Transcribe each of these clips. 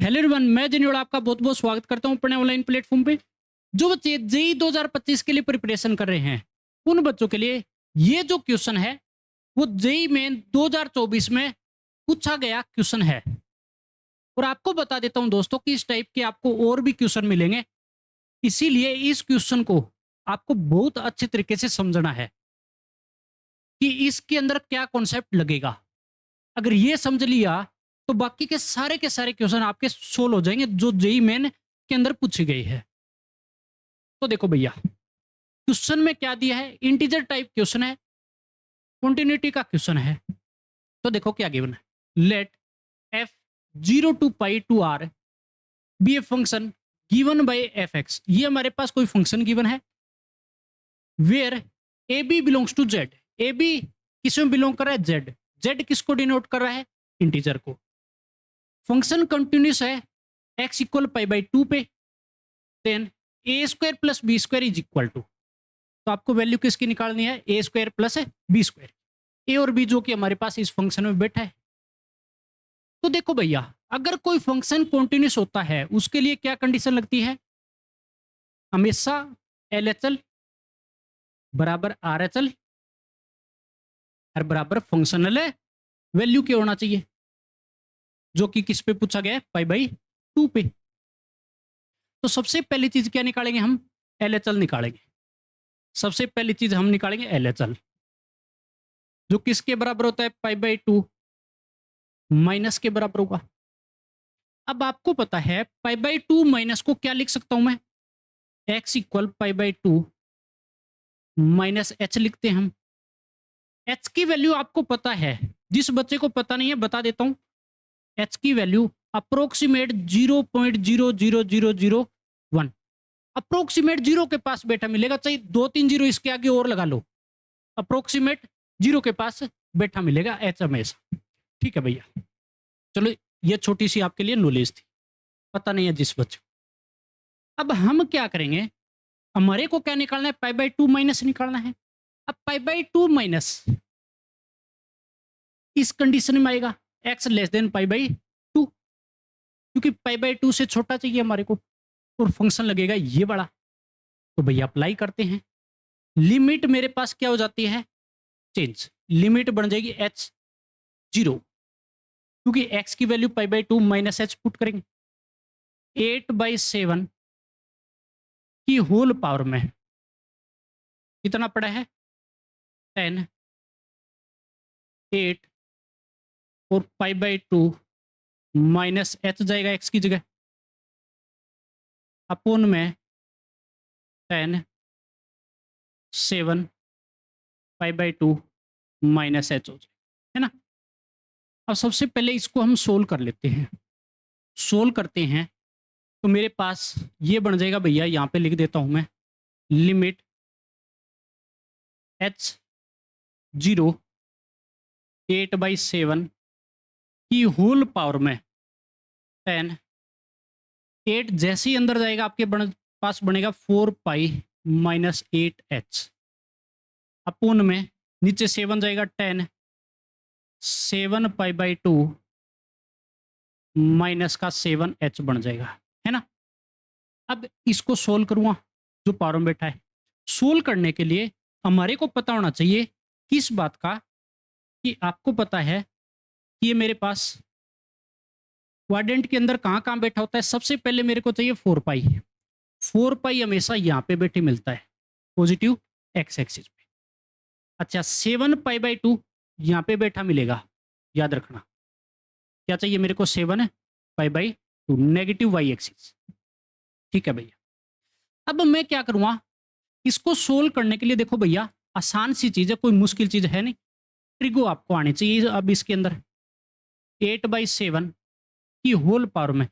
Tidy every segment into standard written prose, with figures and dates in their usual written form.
Hello everyone, मैं जनियोड़ आपका बहुत बहुत स्वागत करता हूं अपने ऑनलाइन प्लेटफॉर्म पे। जो बच्चे जेई 2025 के लिए प्रिपरेशन कर रहे हैं, उन बच्चों के लिए ये जो क्वेश्चन है वो जेई मेन 2024 में पूछा गया क्वेश्चन है। और आपको बता देता हूं दोस्तों कि इस टाइप के आपको और भी क्वेश्चन मिलेंगे, इसीलिए इस क्वेश्चन को आपको बहुत अच्छे तरीके से समझना है कि इसके अंदर क्या कॉन्सेप्ट लगेगा। अगर ये समझ लिया तो बाकी के सारे क्वेश्चन आपके सोल्व हो जाएंगे जो जेई मेन के अंदर पूछी गई है। तो देखो भैया, क्वेश्चन में क्या दिया है, इंटीजर टाइप क्वेश्चन है, कंटिन्यूटी का क्वेश्चन है। तो देखो क्या गिवन है, let f 0 to pi to R be a function given by f x. ये हमारे पास कोई फंक्शन गिवन है where a b belongs to Z. A b किस में बिलोंग कर रहा है, जेड। जेड किसको डिनोट कर रहा है, इंटीजर को। फंक्शन कंटिन्यूस है एक्स इक्वल पाई बाई 2 पे, then a square plus b square is equal to, तो आपको वैल्यू किसकी निकालनी है, a square plus b square. A और बी जो कि हमारे पास इस फंक्शन में बैठा है। तो देखो भैया, अगर कोई फंक्शन कंटिन्यूस होता है उसके लिए क्या कंडीशन लगती है, हमेशा एल एच एल बराबर आर एच एल और बराबर फंक्शनल वैल्यू क्या होना चाहिए, जो कि किस पे पूछा गया है, पाई बाई 2 पे। तो सबसे पहली चीज क्या निकालेंगे हम, एल एच एल निकालेंगे। सबसे पहली चीज हम निकालेंगे एल एच एल, जो किसके बराबर होता है, पाई बाई 2 माइनस के बराबर होगा। अब आपको पता है पाई बाई 2 माइनस को क्या लिख सकता हूं मैं, x equal pi by 2 minus H लिखते हैं हम। एच की वैल्यू आपको पता है, जिस बच्चे को पता नहीं है बता देता हूं। एच की वैल्यू अप्रोक्सीमेट 0.00001, अप्रोक्सीमेट जीरो के पास बैठा मिलेगा, चाहिए 2-3 जीरो इसके आगे और लगा लो, अप्रोक्सीमेट जीरो के पास बैठा मिलेगा एच हमेशा। ठीक है भैया, चलो ये छोटी सी आपके लिए नॉलेज थी, पता नहीं है जिस बच्चे। अब हम क्या करेंगे, हमारे को क्या निकालना है, पाई बाई 2 माइनस निकालना है। अब पाई बाई 2 माइनस इस कंडीशन में आएगा x less than pi by 2, क्योंकि पाई बाई 2 से छोटा चाहिए हमारे को और फंक्शन लगेगा ये बड़ा। तो भैया अप्लाई करते हैं, लिमिट मेरे पास क्या हो जाती है, चेंज, लिमिट बन जाएगी एच 0, क्योंकि एक्स की value pi by 2 minus H put करेंगे। 8/7 की होल पावर में कितना पड़ा है, 10, 8 और पाई बाई 2 माइनस एच जाएगा एक्स की जगह, अपोन में 10, 7 पाई बाई 2 माइनस एच हो जाए, है ना। अब सबसे पहले इसको हम सोल्व कर लेते हैं। सोल्व करते हैं तो मेरे पास ये बन जाएगा भैया, यहाँ पे लिख देता हूँ मैं, लिमिट एच 0 8/7 की होल पावर में 10, 8 जैसे ही अंदर जाएगा आपके पास बनेगा 4 पाई माइनस 8h, अपोन में नीचे 7 जाएगा 10, 7 पाई बाई 2 माइनस का 7h बन जाएगा, है ना। अब इसको सोल्व करूँगा जो पावर में बैठा है। सोल्व करने के लिए हमारे को पता होना चाहिए किस बात का, कि आपको पता है कि ये मेरे पास क्वाड्रेंट के अंदर कहाँ कहाँ बैठा होता है। सबसे पहले मेरे को चाहिए 4 पाई, 4 पाई हमेशा यहाँ पे बैठे मिलता है, पॉजिटिव एक्स एक्सिस पे। अच्छा 7 पाई बाई 2 यहाँ पे बैठा मिलेगा, याद रखना क्या चाहिए मेरे को, 7 pi by 2 negative y axis. ठीक है भैया, अब मैं क्या करूँगा, इसको सोल्व करने के लिए देखो भैया आसान सी चीज़ है, कोई मुश्किल चीज़ है नहीं। ट्रिगो आपको आनी चाहिए। अब इसके अंदर 8/7 की होल पावर में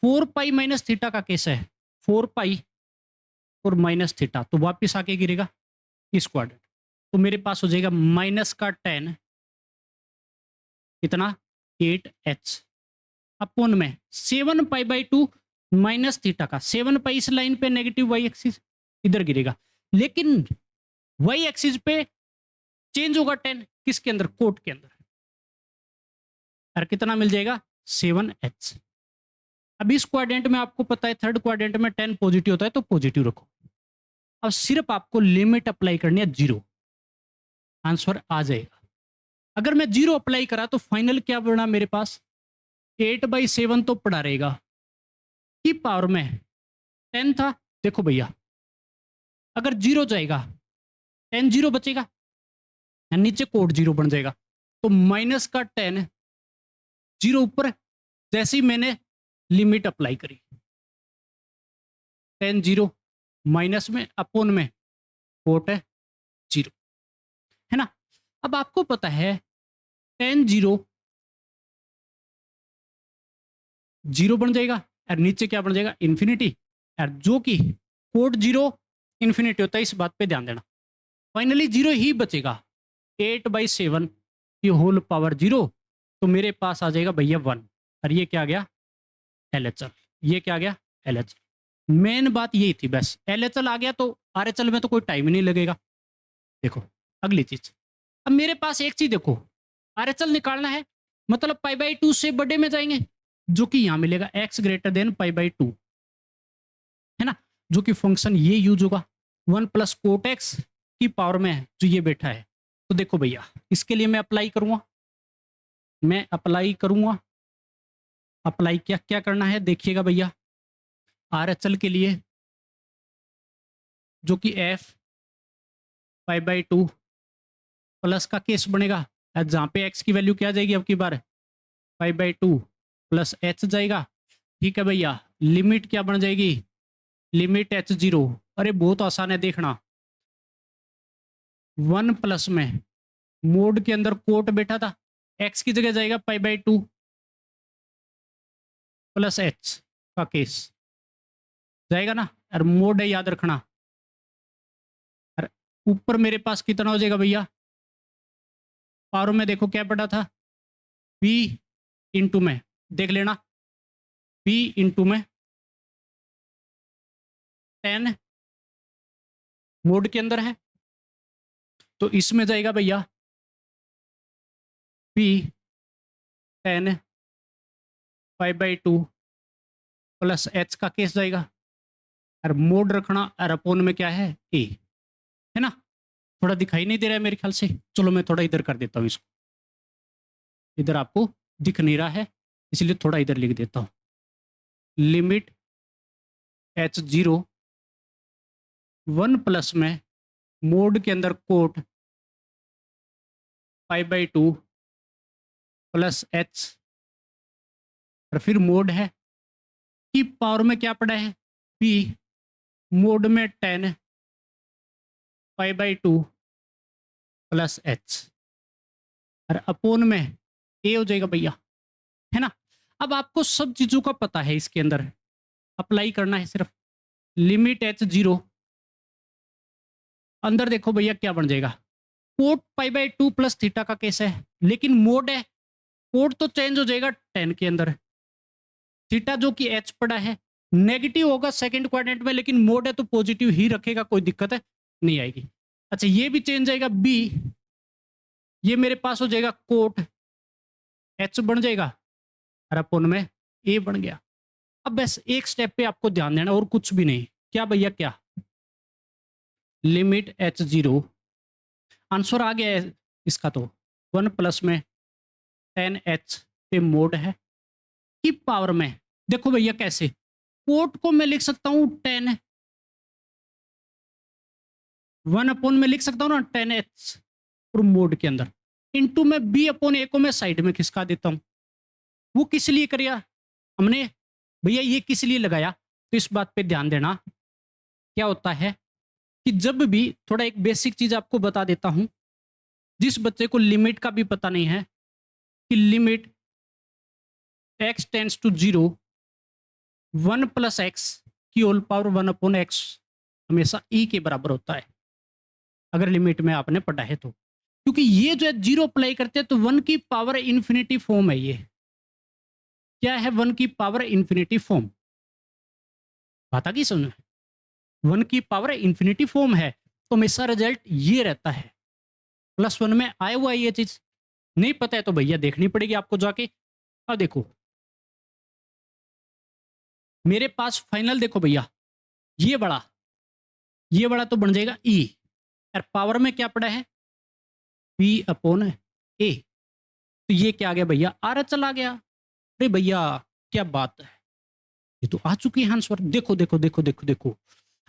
4 पाई माइनस थीटा का केस है, 4 पाई और माइनस थीटा, तो वापिस आके गिरेगा इस क्वाड्रेंट, तो मेरे पास हो जाएगा माइनस का 10 कितना 8h, अपोन में 7 पाई बाई 2 माइनस थीटा का, 7 पाई इस लाइन पे नेगेटिव वाई एक्सिस इधर गिरेगा, लेकिन वाई एक्सिस पे चेंज होगा 10 किसके अंदर, कोट के अंदर, और कितना मिल जाएगा 7h। अब इस क्वाड्रेंट में आपको पता है थर्ड क्वाड्रेंट में 10 पॉजिटिव होता है, तो पॉजिटिव रखो। अब सिर्फ आपको लिमिट अप्लाई करनी है 0, आंसर आ जाएगा। अगर मैं 0 अप्लाई करा तो फाइनल क्या बना मेरे पास, 8/7 तो पड़ा रहेगा, की पावर में 10 था। देखो भैया, अगर 0 जाएगा 10 0 बचेगा, नीचे कोड 0 बन जाएगा, तो माइनस का 10 0 ऊपर, जैसे ही मैंने लिमिट अप्लाई करी 10 0 माइनस में अपोन में कोट है 0, है ना। अब आपको पता है 10 0 0 बन जाएगा और नीचे क्या बन जाएगा, इन्फिनिटी, और जो कि कोड 0 इन्फिनिटी होता है, इस बात पे ध्यान देना। फाइनली 0 ही बचेगा, 8/7 की होल पावर 0, तो मेरे पास आ जाएगा भैया 1, और ये क्या आ गया, LHL। ये क्या आ गया, LHL। मेन बात यही थी बस, LHL आ गया तो RHL में तो कोई टाइम ही नहीं लगेगा। देखो अगली चीज, अब मेरे पास एक चीज देखो, RHL निकालना है, मतलब π/2 से बड़े में जाएंगे, जो कि यहां मिलेगा x ग्रेटर देन π/2, है ना, जो कि फंक्शन ये यूज होगा 1 प्लस कोट एक्स की पावर में है, जो ये बैठा है। तो देखो भैया, इसके लिए मैं अप्लाई करूंगा, अप्लाई क्या क्या करना है देखिएगा भैया। RHL के लिए जो कि f π/2 प्लस का केस बनेगा, जहाँ पे x की वैल्यू क्या आ जाएगी अब की बार, π/2 प्लस h जाएगा। ठीक है भैया, लिमिट क्या बन जाएगी, लिमिट h0, अरे बहुत आसान है देखना, 1 प्लस में मोड के अंदर कोट बैठा था, x की जगह जाएगा π/2 प्लस h का केस जाएगा ना, और मोड है याद रखना, और ऊपर मेरे पास कितना हो जाएगा भैया, पावर में देखो क्या पड़ा था, p इंटू में, देख लेना, p इंटू में 10 मोड के अंदर है, तो इसमें जाएगा भैया p 10 π/2 प्लस h का केस जाएगा, और मोड रखना, और अपोन में क्या है, a, है ना। थोड़ा दिखाई नहीं दे रहा है मेरे ख्याल से, चलो मैं थोड़ा इधर कर देता हूँ इसको, इधर आपको दिख नहीं रहा है इसलिए थोड़ा इधर लिख देता हूँ, लिमिट h0 1 प्लस में मोड के अंदर कोट π/2 प्लस h, और फिर मोड है कि पावर में क्या पड़ा है, p मोड में 10 π/2 प्लस h, और अपोन में a हो जाएगा भैया, है ना। अब आपको सब चीजों का पता है, इसके अंदर अप्लाई करना है सिर्फ, लिमिट h0 अंदर देखो भैया क्या बन जाएगा, कोट π/2 प्लस थीटा का केस है, लेकिन मोड है, कोट तो चेंज हो जाएगा 10 के अंदर, थीटा जो कि h पड़ा है नेगेटिव होगा सेकंड क्वाड्रेंट में, लेकिन मोड है तो पॉजिटिव ही रखेगा, कोई दिक्कत है नहीं आएगी। अच्छा ये भी चेंज आएगा b, ये मेरे पास हो जाएगा कोट h बन जाएगा, और अपोन में a बन गया। अब बस एक स्टेप पे आपको ध्यान देना और कुछ भी नहीं, क्या भैया क्या, लिमिट h0, आंसर आ गया है इसका, तो 1 प्लस में 10h पे मोड है की पावर में, देखो भैया कैसे, कोट को मैं लिख सकता हूं 10, 1 अपोन में लिख सकता हूं ना 10h, और मोड के अंदर इनटू में b अपोन a को मैं साइड में खिसका देता हूं। वो किस लिए करिया हमने भैया, ये किस लिए लगाया, तो इस बात पे ध्यान देना, क्या होता है कि जब भी, थोड़ा एक बेसिक चीज आपको बता देता हूं, जिस बच्चे को लिमिट का भी पता नहीं है कि limit x tends to 0 1 plus x की होल पावर 1 अपॉन एक्स हमेशा e के बराबर होता है, अगर लिमिट में आपने पढ़ा है तो, क्योंकि ये जो है 0 अप्लाई करते हैं तो 1 की पावर इन्फिनिटी फॉर्म है, ये क्या है, 1 की पावर इन्फिनिटी फॉर्म, बात आ गई समझ में, 1 की पावर इन्फिनिटी फॉर्म है, तो हमेशा रिजल्ट ये रहता है, +1 में आया हुआ है ये चीज, नहीं पता है तो भैया देखनी पड़ेगी आपको जाके। अब देखो मेरे पास फाइनल देखो भैया, ये बड़ा तो बन जाएगा ई, और पावर में क्या पड़ा है, बी अपॉन ए। तो ये क्या आ गया भैया, आर एच एल आ गया। अरे भैया क्या बात है, ये तो आ चुकी है आंसर। देखो देखो देखो देखो देखो।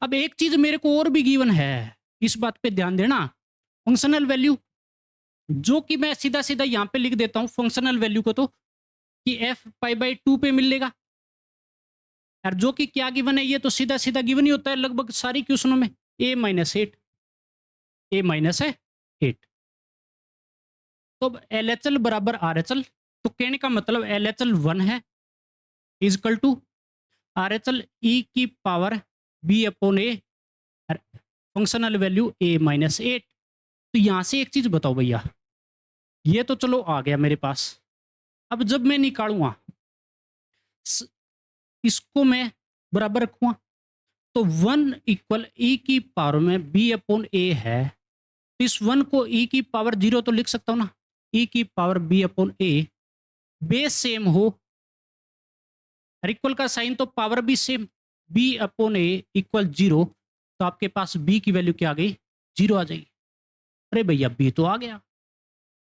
अब एक चीज मेरे को और भी गिवन है, इस बात पे ध्यान देना। फंक्शनल वैल्यू, जो कि मैं सीधा सीधा यहाँ पे लिख देता हूँ फंक्शनल वैल्यू को, तो कि एफ पाई बाई 2 पे मिलेगा। और जो कि क्या गिवन है, ये तो सीधा सीधा गिवन ही होता है लगभग सारी क्वेश्चनों में, a minus eight, a minus है 8। तो अब एल एच एल बराबर आर एच एल, तो कहने का मतलब एल एच एल 1 है equal to R H L e की power b upon a, functional value a minus 8। तो यहां से एक चीज बताओ भैया, ये तो चलो आ गया मेरे पास। अब जब मैं निकालूंगा इसको, मैं बराबर रखूंगा, तो 1 इक्वल ई की पावर में बी अपॉन ए है। तो इस 1 को ई की पावर 0 तो लिख सकता हूं ना, ई की पावर बी अपॉन ए, बेस सेम हो और इक्वल का साइन तो पावर भी सेम, बी अपॉन ए इक्वल 0। तो आपके पास बी की वैल्यू क्या आ गई, 0 आ जाएगी। अरे भैया बी तो आ गया,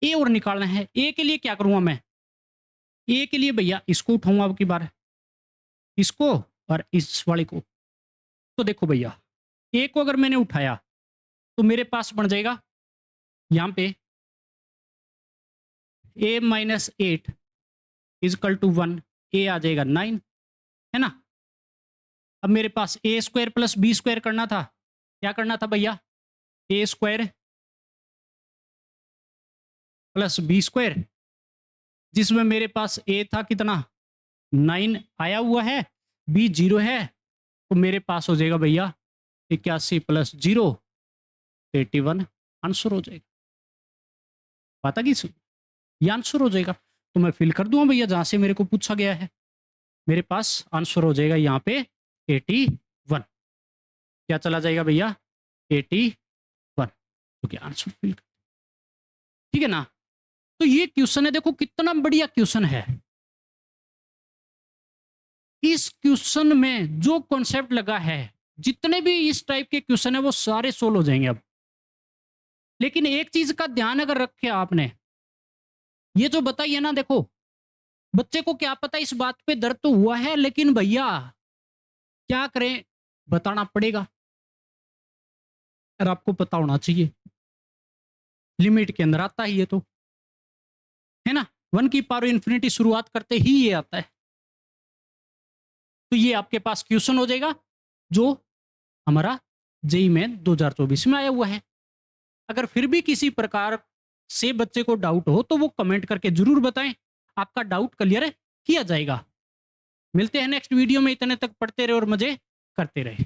ए और निकालना है। ए के लिए क्या करूंगा मैं, ए के लिए भैया इसको उठाऊंगा अब की बार, इसको और इस वाले को। तो देखो भैया, ए को अगर मैंने उठाया तो मेरे पास बन जाएगा यहां पे ए माइनस 8 इजकल टू 1, ए आ जाएगा 9, है ना। अब मेरे पास ए स्क्वायर प्लस बी स्क्वायर करना था, क्या करना था भैया, ए स्क्वायर प्लस बी स्क्वायर, जिसमें मेरे पास ए था कितना 9 आया हुआ है, बी 0 है, तो मेरे पास हो जाएगा भैया 81 प्लस 0 81, आंसर हो जाएगा। पता कि ये आंसर हो जाएगा। तो मैं फिल कर दूंगा भैया जहां से मेरे को पूछा गया है, मेरे पास आंसर हो जाएगा यहाँ पे 81। क्या चला जाएगा भैया 81, क्योंकि आंसर फिल कर, ठीक है ना। तो ये क्वेश्चन है, देखो कितना बढ़िया क्वेश्चन है। इस क्वेश्चन में जो कॉन्सेप्ट लगा है, जितने भी इस टाइप के क्वेश्चन है वो सारे सोल्व हो जाएंगे अब। लेकिन एक चीज का ध्यान अगर रखे आपने, ये जो बताइए ना, देखो बच्चे को क्या पता इस बात पे दर्द तो हुआ है, लेकिन भैया क्या करें, बताना पड़ेगा। और आपको पता होना चाहिए, लिमिट के अंदर आता ही ये तो, है ना। 1 की पावर इंफिनिटी शुरुआत करते ही ये आता है। तो ये आपके पास क्वेश्चन हो जाएगा जो हमारा जेई में 2024 में आया हुआ है। अगर फिर भी किसी प्रकार से बच्चे को डाउट हो तो वो कमेंट करके जरूर बताएं, आपका डाउट क्लियर किया जाएगा। मिलते हैं नेक्स्ट वीडियो में, इतने तक पढ़ते रहे और मजे करते रहे।